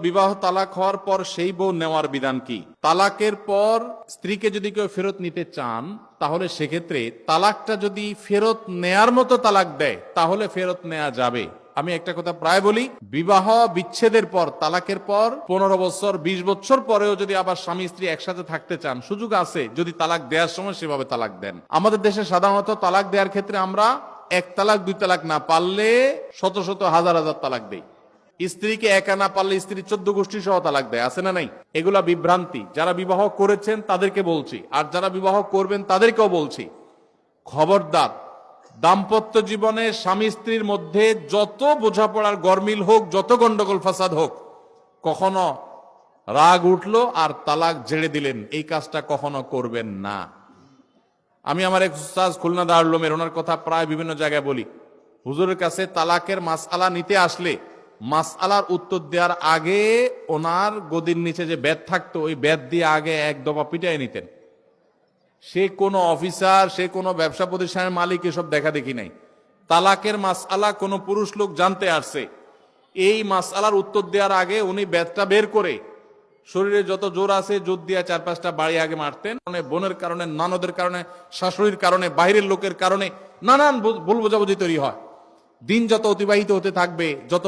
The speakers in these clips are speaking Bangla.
বিবাহ তালাক হওয়ার পর সেই বউ নেওয়ার বিধান কি? তালাকের পর স্ত্রীকে যদি কেউ ফেরত নিতে চান, তাহলে সেক্ষেত্রে তালাকটা যদি ফেরত নেয়ার মতো তালাক দেয়, তাহলে ফেরত নেওয়া যাবে। আমি একটা কথা প্রায় বলি, বিবাহ বিচ্ছেদের পর, তালাকের পর 15 বছর 20 বছর পরেও যদি আবার স্বামী স্ত্রী একসাথে থাকতে চান, সুযোগ আছে, যদি তালাক দেওয়ার সময় সেভাবে তালাক দেন। আমাদের দেশে সাধারণত তালাক দেওয়ার ক্ষেত্রে আমরা 1 তালাক 2 তালাক না, পারলে শত শত হাজার হাজার তালাক দেই। স্ত্রীকে একা না পারলে স্ত্রী 14 গোষ্ঠী সহ তালাক দেয়, আছে না নাই? এগুলা বিভ্রান্তি। যারা বিবাহ করেছেন তাদেরকে বলছি, আর যারা বিবাহ করবেন তাদেরকেও বলছি, খবরদার, দাম্পত্য জীবনে স্বামী স্ত্রীর মধ্যে যত বোঝাপড়ার গরমিল হোক, যত গন্ডগোল ফাসাদ হোক, কখনো রাগ উঠলো আর তালাক ঝেড়ে দিলেন, এই কাজটা কখনো করবেন না। আমি আমার এক উস্তাদ খুলনা দারুল উলুমের, ওনার কথা প্রায় বিভিন্ন জায়গায় বলি। হুজুরের কাছে তালাকের মাসআলা নিতে আসলে মাসআলার উত্তর দেওয়ার আগে ওনার গদির নিচে যে বেত থাকতো, ওই বেত দিয়ে আগে এক দফা পিটাই নিতেন। সে কোনো অফিসার, সে কোনো ব্যবসা প্রতিষ্ঠানের মালিক, এসব দেখা দেখি নাই। তালাকের মাসআলা কোনো পুরুষ লোক জানতে আসছে, এই মাসআলার উত্তর দেওয়ার আগে উনি বেতটা বের করে শরীরে যত জোর আছে জোর দিয়ে 4-5টা বাড়ি আগে মারতেন। বোনের কারণে, ননদের কারণে, শাশুড়ির কারণে, বাইরের লোকের কারণে নানান ভুল বোঝাবুঝি তৈরি হয়। দিন যত অতিবাহিত হতে থাকবে, যত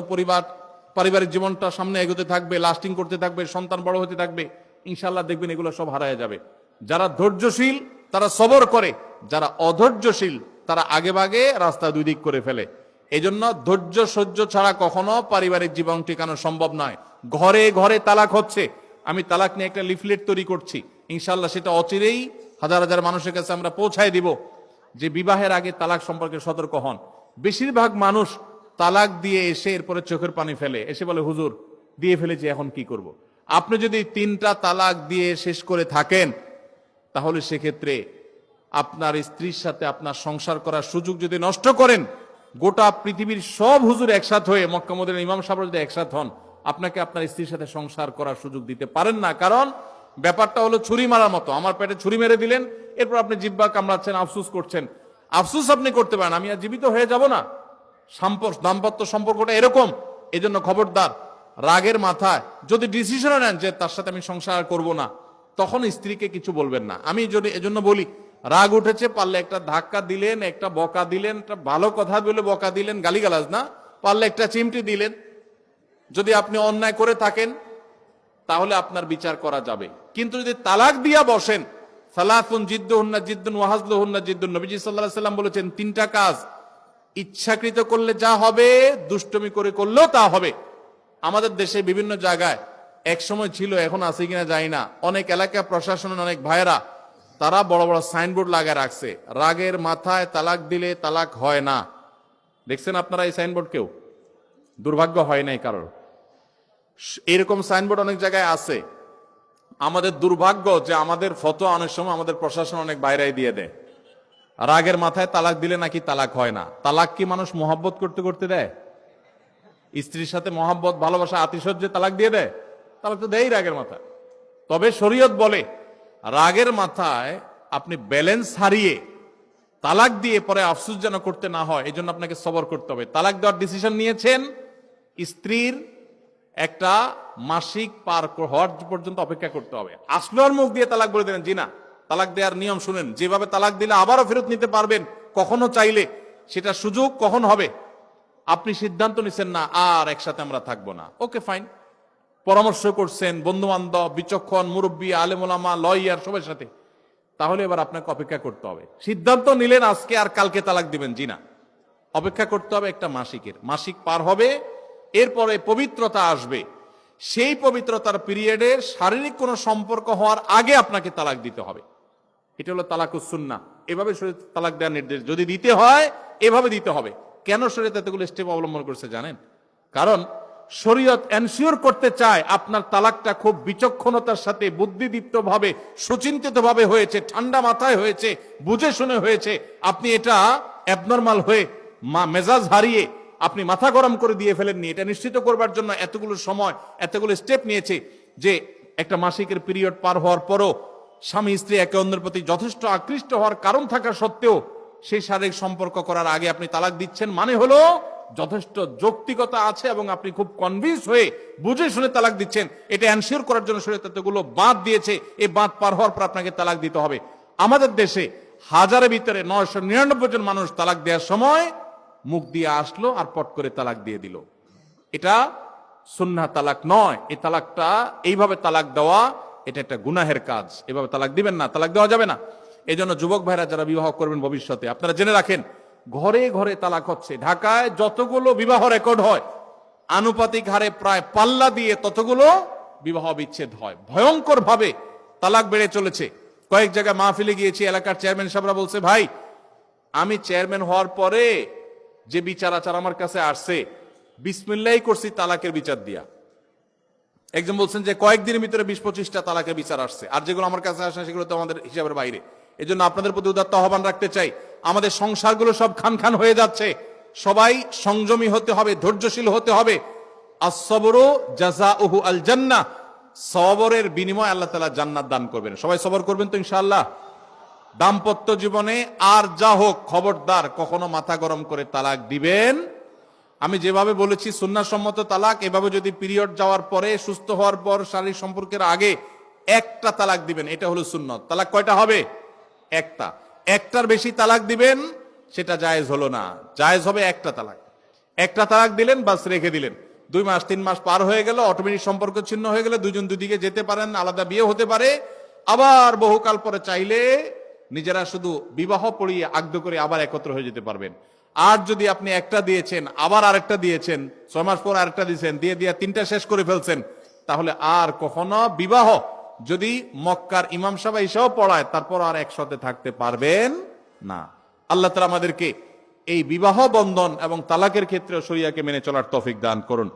পারিবারিক জীবনটা সামনে এগোতে থাকবে, লাস্টিং করতে থাকবে, সন্তান বড় হতে থাকবে, ইনশাল্লাহ দেখবেন এগুলো সব হারায় যাবে। যারা ধৈর্যশীল তারা সবর করে, যারা অধৈর্যশীল তারা আগে ভাগে রাস্তা 2 দিক করে ফেলে। এই জন্য ধৈর্য সহ্য ছাড়া কখনো পারিবারিক জীবন টিকানো সম্ভব নয়। ঘরে ঘরে তালাক হচ্ছে। আমি তালাক নিয়ে একটা লিফলেট তৈরি করছি, ইনশাল্লাহ সেটা অচিরেই হাজার হাজার মানুষের কাছে আমরা পৌঁছায় দিব, যে বিবাহের আগে তালাক সম্পর্কে সতর্ক হন। বেশিরভাগ মানুষ তালাক দিয়ে এসে এরপরে চোখের পানি ফেলে, এসে বলে, হুজুর দিয়ে ফেলেছি, এখন কি করব। আপনি যদি 3টা তালাক দিয়ে শেষ করে থাকেন, তাহলে সেক্ষেত্রে আপনার স্ত্রীর সাথে আপনার সংসার করার সুযোগ যদি নষ্ট করেন, গোটা পৃথিবীর সব হুজুর একসাথ হয়ে, মক্কা মদিনার ইমাম সাহেব যদি একসাথ হন, আপনাকে আপনার স্ত্রীর সাথে সংসার করার সুযোগ দিতে পারেন না। কারণ ব্যাপারটা হলো ছুরি মারার মতো। আমার পেটে ছুরি মেরে দিলেন, এরপর আপনি জিহ্বা কামড়াচ্ছেন, আফসুস করছেন। আফসুস আপনি করতে পারেন, আমি আর জীবিত হয়ে যাব না। দাম্পত্য সম্পর্কটা এরকম। এই জন্য খবরদার, রাগের মাথায় যদি ডিসিশন নেন যে তার সাথে আমি সংসার করব না, তখন স্ত্রীকে কিছু বলবেন না। আমি যদি এজন্য বলি, রাগ উঠেছে, পারলে একটা ধাক্কা দিলেন, একটা বকা দিলেন, একটা ভালো কথা বলে বকা দিলেন, গালিগালাজ না, পারলে একটা চিমটি দিলেন। যদি আপনি অন্যায় করে থাকেন তাহলে আপনার বিচার করা যাবে। কিন্তু যদি তালাক দিয়া বসেন, সালাতুন জিদ্দুহুন্না জিদ্দুন ওয়া হাজলুহুন্না জিদ্দুন, নবীজি সাল্লাল্লাহু আলাইহি সাল্লাম বলেছেন, 3টা কাজ ইচ্ছাকৃত করলে যা হবে, দুষ্টমি করে করলেও তা হবে। আমাদের দেশে বিভিন্ন জায়গায় এক সময় ছিল, এখন আছে কিনা জানি না, অনেক এলাকা প্রশাসনের অনেক ভাইয়েরা তারা বড় বড় সাইনবোর্ড লাগায় রাখছে, রাগের মাথায় তালাক দিলে তালাক হয় না। দেখছেন আপনারা এই সাইনবোর্ড? কেউ দুর্ভাগ্য হয় নাই কারোর? এরকম সাইনবোর্ড অনেক জায়গায় আছে। আমাদের দুর্ভাগ্য যে আমাদের ফতোয়া অনেক সময় আমাদের প্রশাসন অনেক বাইরে দিয়ে দেয়, রাগের মাথায় তালাক দিলে নাকি তালাক হয় না। তালাক কি মানুষ মহব্বত করতে করতে দেয়? স্ত্রীর সাথে মহব্বত, ভালোবাসা, আতিশয্যে তালাক দিয়ে দেয়? তালাক তো দেয় রাগের মাথায়। তবে শরীয়ত বলে, রাগের মাথায় আপনি ব্যালেন্স হারিয়ে তালাক দিয়ে পরে আফসোস যেন করতে না হয়, এই জন্য আপনাকে সবর করতে হবে। তালাক দেওয়ার ডিসিশন নিয়েছেন, স্ত্রীর একটা মাসিক পার হওয়ার পর্যন্ত অপেক্ষা করতে হবে। আসলোর মুখ দিয়ে তালাক বলে দেবেন, জি না। তালাক দেওয়ার নিয়ম শুনেন, যেভাবে তালাক দিলে আবারও ফেরত নিতে পারবেন কখনো চাইলে, সেটা সুযোগ কখন হবে। আপনি সিদ্ধান্ত নিচ্ছেন না আর একসাথে আমরা থাকবো না, ওকে ফাইন, পরামর্শ করছেন বন্ধু বান্ধব, বিচক্ষণ মুরব্বী, আলেম ওলামা, লয়ার, সবার সাথে, তাহলে এবার আপনাকে অপেক্ষা করতে হবে। সিদ্ধান্ত নিলেন আজকে আর কালকে তালাক দিবেন, জি না, অপেক্ষা করতে হবে একটা মাসিক পার হবে, এরপরে পবিত্রতা আসবে। সেই পবিত্রতার পিরিয়ডে শারীরিক কোনো সম্পর্ক হওয়ার আগে আপনাকে তালাক দিতে হবে। এটা হলো তালাকুস সুন্নাহ। এভাবে শরীয়ত তালাক দেওয়ার নির্দেশ, যদি দিতে হয় এভাবে দিতে হবে। কেন শরীয়ত এতগুলো স্টেপ অবলম্বন করছে জানেন? কারণ শরীয়ত এনশিওর করতে চায় আপনার তালাকটা খুব বিচক্ষণতার সাথে, বুদ্ধিদীপ্ত ভাবে, সুচিন্তিত ভাবে হয়েছে, ঠান্ডা মাথায় হয়েছে, বুঝে শুনে হয়েছে। আপনি এটা অ্যাবনর্মাল হয়ে মেজাজ হারিয়ে আপনি মাথা গরম করে দিয়ে ফেলেননি। এটা নিশ্চিত করবার জন্য এতগুলো সময়, এতগুলো স্টেপ নিয়েছে, যে একটা মাসিকের পিরিয়ড পার হওয়ার পরও স্বামী স্ত্রী একে অন্যের প্রতি যথেষ্ট আকৃষ্ট হওয়ার কারণ থাকা সত্ত্বেও সেই শারীরিক সম্পর্ক করার আগে আপনি তালাক দিচ্ছেন, মানে হলো যথেষ্ট যৌক্তিকতা আছে এবং আপনি খুব কনভিন্স হয়ে বুঝে শুনে তালাক দিচ্ছেন, এটা এনশিওর করার জন্য শরীয়ত এতগুলো বাঁধ দিয়েছে। এই বাঁধ পার হওয়ার পর আপনাকে তালাক দিতে হবে। আমাদের দেশে হাজারের ভিতরে 999 জন মানুষ তালাক দেওয়ার সময় মুখ দিয়ে আসলো আর পট করে তালাক দিয়ে দিল। এটা সুন্নাহ তালাক নয়। এই তালাকটা, এইভাবে তালাক দেওয়া, এটা একটা গুনাহের কাজ। এভাবে তালাক দিবেন না, তালাক দেওয়া যাবে না। এই জন্য যুবক ভাইরা যারা বিবাহ করবেন ভবিষ্যতে, আপনারা জেনে রাখেন, ঘরে ঘরে তালাক হচ্ছে। ঢাকায় যতগুলো বিবাহ রেকর্ড হয়, আনুপাতিক হারে প্রায় পাল্লা দিয়ে ততগুলো বিবাহ বিচ্ছেদ হয়। ভয়ঙ্কর ভাবে তালাক বেড়ে চলেছে। কয়েক জায়গায় মাহফিলে গিয়েছি, এলাকার চেয়ারম্যান সাহেবরা বলছে, ভাই আমি চেয়ারম্যান হওয়ার পরে যে বিচার আচার আমার কাছে আসছে, বিসমিল্লাহ করছি তালাকের বিচার দিয়া। একজন বলছেন যে কয়েকদিনের ভিতরে 20-25টা তালাকের বিচার আসছে, আর যেগুলো আমার কাছে আসে সেগুলো তো আমাদের হিসাবের বাইরে। এই জন্য আপনাদের প্রতি উদাত্ত আহ্বান রাখতে চাই, আমাদের সংসারগুলো সব খান খান হয়ে যাচ্ছে। সবাই সংযমী হতে হবে, ধৈর্যশীল হতে হবে। as-sabru জাযাউহু আল জান্নাহ, সবরের বিনিময় আল্লাহ তাআলা জান্নাত দান করবেন। সবাই সবর করবেন তো ইনশাআল্লাহ। দাম্পত্য জীবনে আর যা হোক, খবরদার কখনো মাথা গরম করে তালাক দিবেন। আমি যেভাবে বলেছি সুন্নাহসম্মত তালাক, এভাবে যদি পিরিয়ড যাওয়ার পরে, সুস্থ হওয়ার পর, শারীরিক সম্পর্কের আগে একটা তালাক দিবেন, এটা হলো সুন্নত। তালাক কয়টা হবে? একটা। একটার বেশি তালাক দিবেন সেটা জায়েজ হলো না, জায়েজ হবে একটা তালাক। একটা তালাক দিলেন, বাস রেখে দিলেন। 2 মাস 3 মাস পার হয়ে গেল, অটোমেটিক সম্পর্ক ছিন্ন হয়ে গেলে দুজন দুদিকে যেতে পারেন, আলাদা বিয়ে হতে পারে। আবার বহুকাল পরে চাইলে নিজেরা শুধু বিবাহ পড়িয়ে আগ্ধ করে আবার একত্র হয়ে যেতে পারবেন। আর যদি আপনি একটা দিয়েছেন, আবার আরেকটা দিয়েছেন, 6 মাস পর আরেকটা দিয়েছেন, দিয়ে দিয়ে 3টা শেষ করে ফেলছেন, তাহলে আর কখনো বিবাহ যদি মক্কার ইমাম সাহেব এসেও পড়ায়, তারপর আর একসাথে থাকতে পারবেন না। আল্লাহ তাআলা আমাদেরকে এই বিবাহ বন্ধন এবং তালাকের ক্ষেত্রে শরিয়াকে মেনে চলার তৌফিক দান করুন।